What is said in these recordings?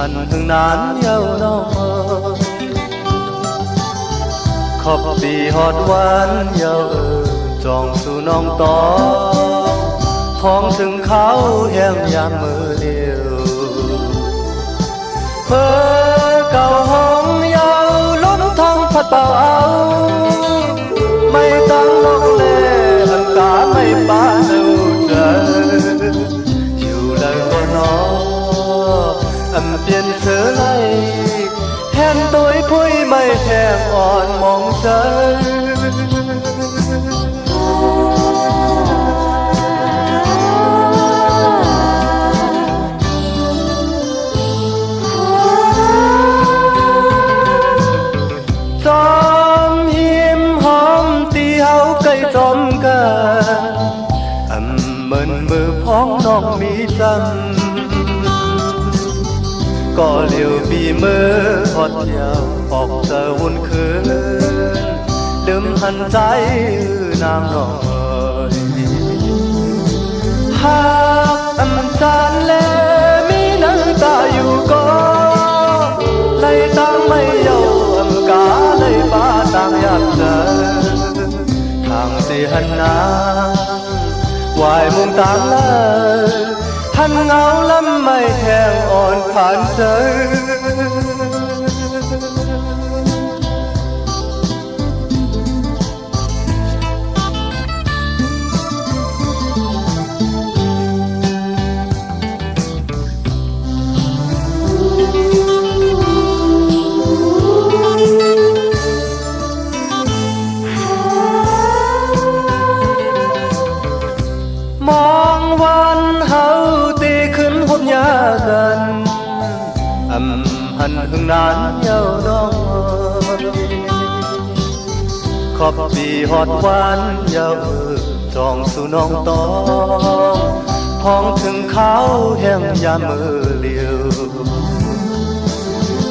hành hương nán nhau nó mơ khóc vì hót quán nhau tròn su non to phong từng kháo em nhàn mơ liều phơ cầu hôn nhau lúc thăng phật bảo áo mây tăng lốc lê hẳn cả mây ba đâu trời chiều lời của nó âm tiên sớ lay hẹn tôi phôi mây thèm on mong trời xóm hiếm hóm tí háo cây xóm ca ẩm mơn mơ phóng non mỹ răng có liều vì mơ hót theo học giờ hôn khứ đêm hằn trái nàng nổi hát âm tan lê mi nắng ta dù có lấy tăng mây dầu âm cá lấy ba tăng nhạc giờ thằng gì hân nàng hoài mong tăng lơ hân ngáo lắm mây thèm ồn phản rơi mong văn hậu tì khấn hôn nhà gần âm hân hương nán nhau đó khóc vì hót quán nhau tròn su non to phong thường kháo em nhà mơ liều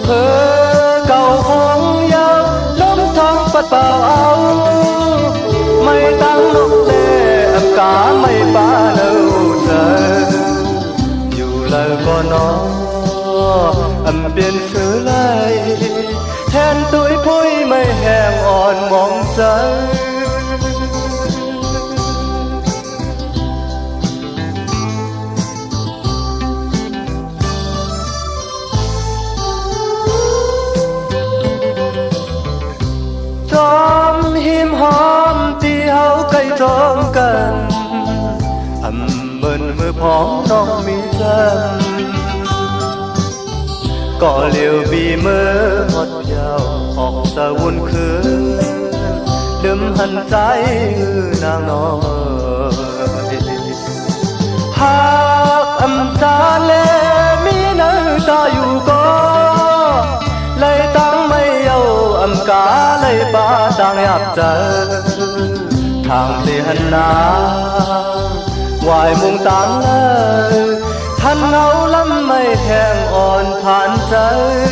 thơ cầu hôn nhau lúc thăng phật bảo áo mây tăng lúc lê âm cá mây ba đâu trời dù lời có nó âm biên sứ lay hẹn tuổi phôi mây hèm on mong trời xóm hiếm hóm tí háo cây xóm cần ẩm mơn mưa phóng non mi dân có liều vì mơ hót vào học giờ buồn khứ đêm hằn trái nàng nói hát âm ta lê mi nơi ta dù có lấy tăng mây dầu âm cá lấy ba tăng áp giờ thằng thì hân nàng ngoài mùng tăng lơ thân ngấu lắm mây thèm ồn phản rơi